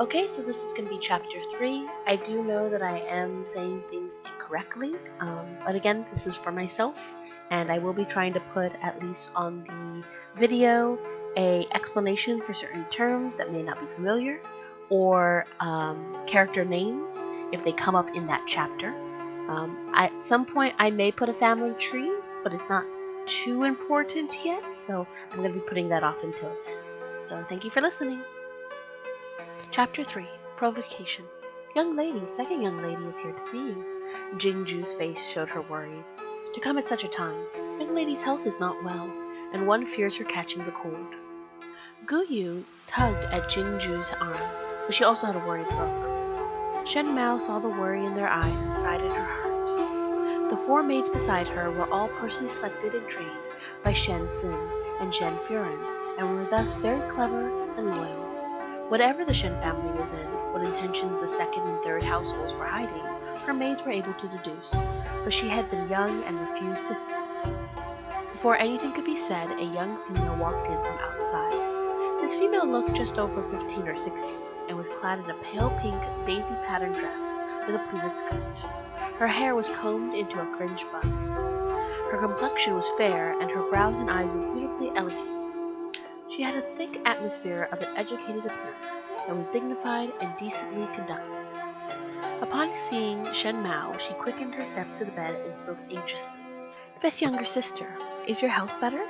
Okay, so this is going to be chapter 3. I do know that I am saying things incorrectly, but again, this is for myself, and I will be trying to put at least on the video a explanation for certain terms that may not be familiar, or character names if they come up in that chapter. At some point, I may put a family tree, but it's not too important yet, so I'm going to be putting that off until then. So thank you for listening. Chapter 3, Provocation. Young lady, second young lady is here to see you. Jing Zhe's face showed her worries. To come at such a time, young lady's health is not well, and one fears her catching the cold. Gui tugged at Jing Zhe's arm, but she also had a worried look. Shen Miao saw the worry in their eyes and sighed in her heart. The 4 maids beside her were all personally selected and trained by Shen Xin and Shen Furen, and were thus very clever and loyal. Whatever the Shen family was in, what intentions the second and third households were hiding, her maids were able to deduce, but she had been young and refused to see. Before anything could be said, a young female walked in from outside. This female looked just over 15 or 16, and was clad in a pale pink daisy-patterned dress with a pleated skirt. Her hair was combed into a fringed bun. Her complexion was fair, and her brows and eyes were beautifully elegant. She had a thick atmosphere of an educated appearance, and was dignified and decently conducted. Upon seeing Shen Miao, she quickened her steps to the bed and spoke anxiously. "Fifth younger sister, is your health better?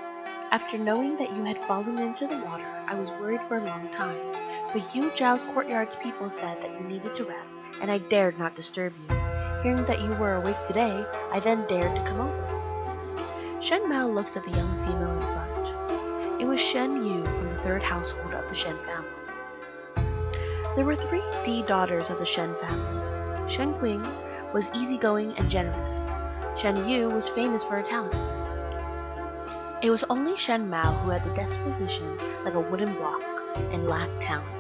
After knowing that you had fallen into the water, I was worried for a long time, but you Zhao's courtyard's people said that you needed to rest, and I dared not disturb you. Hearing that you were awake today, I then dared to come over." Shen Miao looked at the young female in front. It was Shen Yu from the 3rd household of the Shen family. There were 3 daughters of the Shen family. Shen Qing was easygoing and generous. Shen Yu was famous for her talents. It was only Shen Miao who had the disposition like a wooden block and lacked talent.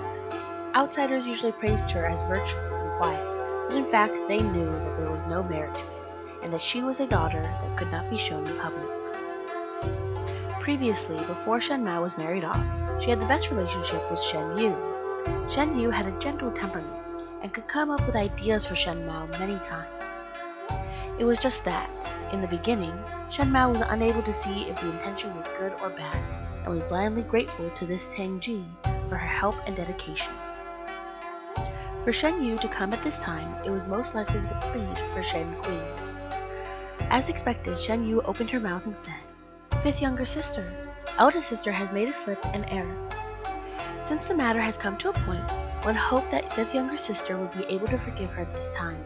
Outsiders usually praised her as virtuous and quiet, but in fact they knew that there was no merit to it, and that she was a daughter that could not be shown in public. Previously, before Shen Miao was married off, she had the best relationship with Shen Yu. Shen Yu had a gentle temperament, and could come up with ideas for Shen Miao many times. It was just that, in the beginning, Shen Miao was unable to see if the intention was good or bad, and was blindly grateful to this Tang Ji for her help and dedication. For Shen Yu to come at this time, it was most likely to plead for Shen Qing. As expected, Shen Yu opened her mouth and said, "Fifth younger sister, eldest sister has made a slip and error. Since the matter has come to a point, one hoped that fifth younger sister would be able to forgive her this time.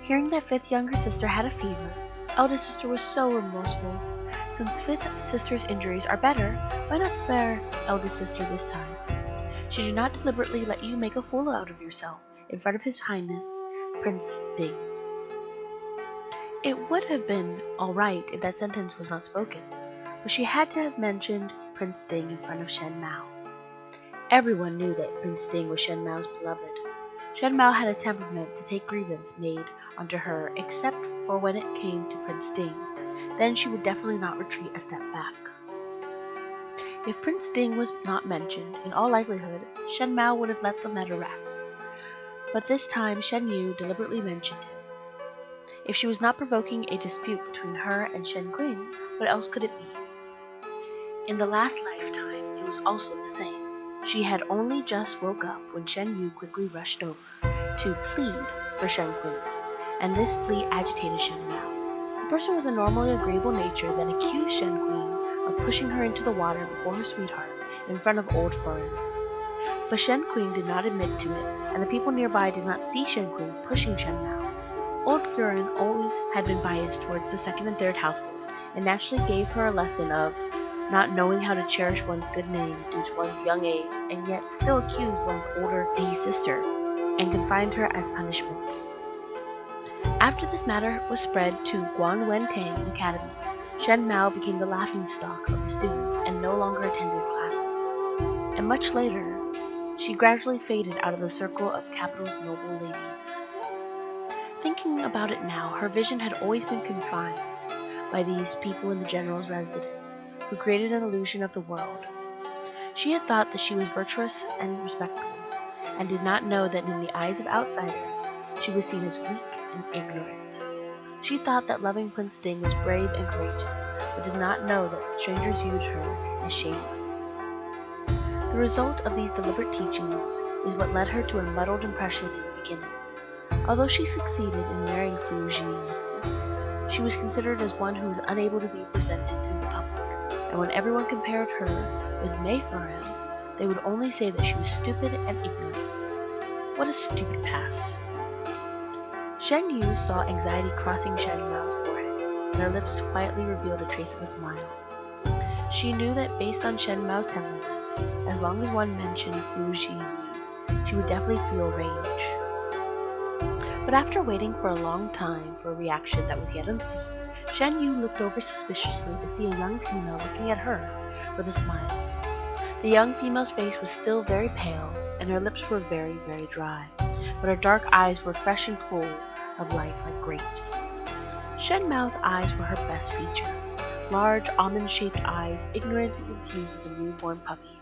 Hearing that fifth younger sister had a fever, eldest sister was so remorseful. Since fifth sister's injuries are better, why not spare eldest sister this time? She did not deliberately let you make a fool out of yourself in front of His Highness, Prince Ding." It would have been all right if that sentence was not spoken, but she had to have mentioned Prince Ding in front of Shen Miao. Everyone knew that Prince Ding was Shen Miao's beloved. Shen Miao had a temperament to take grievance made onto her, except for when it came to Prince Ding. Then she would definitely not retreat a step back. If Prince Ding was not mentioned, in all likelihood, Shen Miao would have let the matter rest. But this time Shen Yu deliberately mentioned him. If she was not provoking a dispute between her and Shen Qing, what else could it be? In the last lifetime, it was also the same. She had only just woke up when Shen Yu quickly rushed over to plead for Shen Qing, and this plea agitated Shen Miao. A person with a normally agreeable nature then accused Shen Qing of pushing her into the water before her sweetheart in front of Old Furen. But Shen Qing did not admit to it, and the people nearby did not see Shen Qing pushing Shen Miao. Old Furen always had been biased towards the 2nd and 3rd household, and naturally gave her a lesson of not knowing how to cherish one's good name due to one's young age, and yet still accused one's older sister, and confined her as punishment. After this matter was spread to Guanwentang Academy, Shen Miao became the laughingstock of the students and no longer attended classes. And much later, she gradually faded out of the circle of capital's noble ladies. Thinking about it now, her vision had always been confined by these people in the general's residence, who created an illusion of the world. She had thought that she was virtuous and respectable, and did not know that in the eyes of outsiders, she was seen as weak and ignorant. She thought that loving Prince Ding was brave and courageous, but did not know that strangers viewed her as shameless. The result of these deliberate teachings is what led her to a muddled impression in the beginning. Although she succeeded in marrying Fu Zhi, she was considered as one who was unable to be presented to the public, and when everyone compared her with Mei Furen, they would only say that she was stupid and ignorant. What a stupid past. Shen Yu saw anxiety crossing Shen Miao's forehead, and her lips quietly revealed a trace of a smile. She knew that based on Shen Miao's temperament, as long as one mentioned Fu Zhi, she would definitely feel rage. But after waiting for a long time for a reaction that was yet unseen, Shen Yu looked over suspiciously to see a young female looking at her with a smile. The young female's face was still very pale, and her lips were very, very dry, but her dark eyes were fresh and full of life like grapes. Shen Miao's eyes were her best feature. Large, almond-shaped eyes, ignorant and confused like a newborn puppy.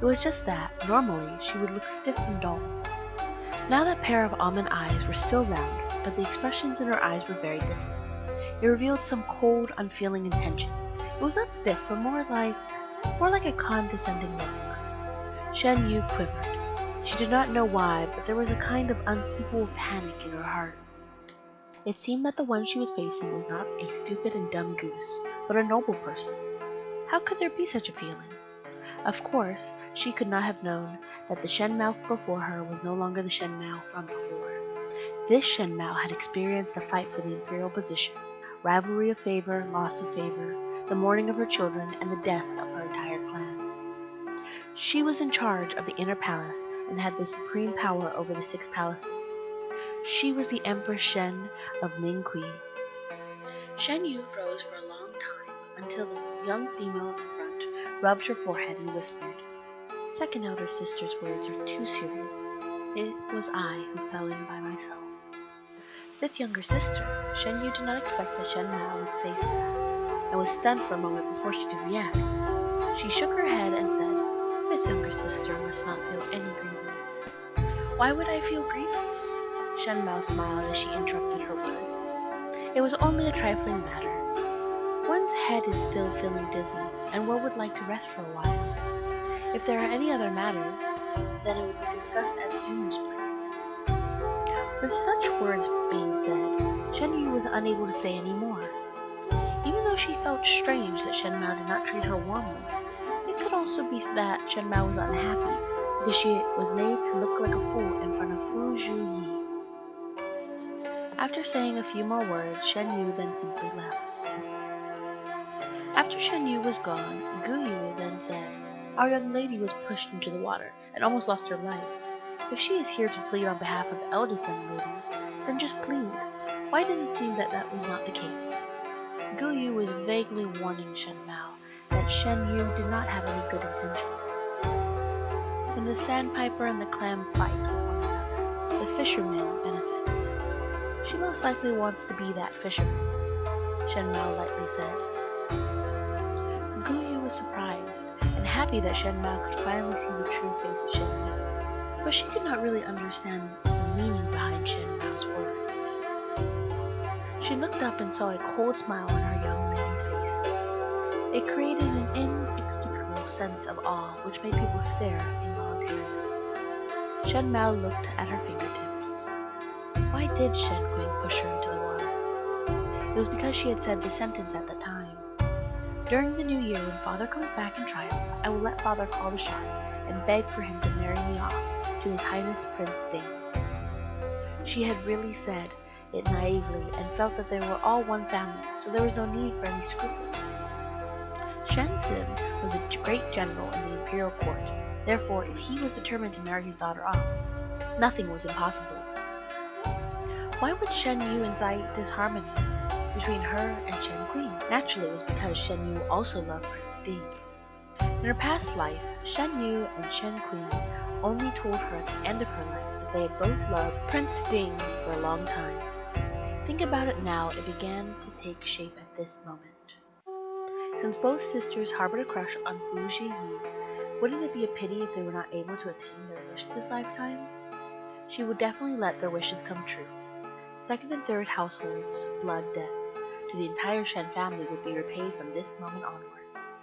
It was just that, normally, she would look stiff and dull. Now that pair of almond eyes were still round, but the expressions in her eyes were very different. It revealed some cold, unfeeling intentions. It was not stiff, but more like a condescending look. Shen Yu quivered. She did not know why, but there was a kind of unspeakable panic in her heart. It seemed that the one she was facing was not a stupid and dumb goose, but a noble person. How could there be such a feeling? Of course, she could not have known that the Shen Miao before her was no longer the Shen Miao from before. This Shen Miao had experienced a fight for the imperial position, rivalry of favor, loss of favor, the mourning of her children, and the death of her entire clan. She was in charge of the inner palace and had the supreme power over the 6 palaces. She was the Empress Shen of Ningqi. Shen Yu froze for a long time until the young female in front rubbed her forehead and whispered, "Second elder sister's words are too serious. It was I who fell in by myself." Fifth younger sister, Shen Yu did not expect that Shen Miao would say so, and was stunned for a moment before she could react. She shook her head and said, "Fifth younger sister must not feel any grievance." "Why would I feel grievance?" Shen Miao smiled as she interrupted her words. "It was only a trifling matter. One's head is still feeling dizzy, and one would like to rest for a while. If there are any other matters, then it would be discussed at Xu's place." With such words being said, Shen Yu was unable to say any more. Even though she felt strange that Shen Miao did not treat her warmly, it could also be that Shen Miao was unhappy because she was made to look like a fool in front of Fu Zhi. After saying a few more words, Shen Yu then simply left. After Shen Yu was gone, Gui Momo then said, "Our young lady was pushed into the water and almost lost her life. If she is here to plead on behalf of the eldest young lady, then just plead. Why does it seem that that was not the case?" Gui Momo was vaguely warning Shen Miao that Shen Yu did not have any good intentions. When the sandpiper and the clam fight with one another, the fisherman benefits. She most likely wants to be that fisherman, Shen Miao lightly said. Gui Momo was surprised and happy that Shen Miao could finally see the true face of Shen Yu, but she could not really understand the meaning behind Shen Miao's words. She looked up and saw a cold smile on her young lady's face. It created an inexplicable sense of awe which made people stare involuntarily. Shen Miao looked at her fingertips. Why did Shen Qing push her into the water? It was because she had said the sentence at the time. "During the new year, when father comes back in triumph, I will let father call the shots and beg for him to marry me off to His Highness Prince Ding." She had really said it naively and felt that they were all one family, so there was no need for any scruples. Shen Xin was a great general in the imperial court. Therefore, if he was determined to marry his daughter off, nothing was impossible. Why would Shen Yu incite disharmony between her and Shen Qing? Naturally, it was because Shen Yu also loved Prince Ding. In her past life, Shen Yu and Shen Qing only told her at the end of her life that they had both loved Prince Ding for a long time. Think about it now, it began to take shape at this moment. Since both sisters harbored a crush on Fu Zhi, Wouldn't it be a pity if they were not able to attain their wish this lifetime? She would definitely let their wishes come true. Second and third households, blood debt, to the entire Shen family would be repaid from this moment onwards.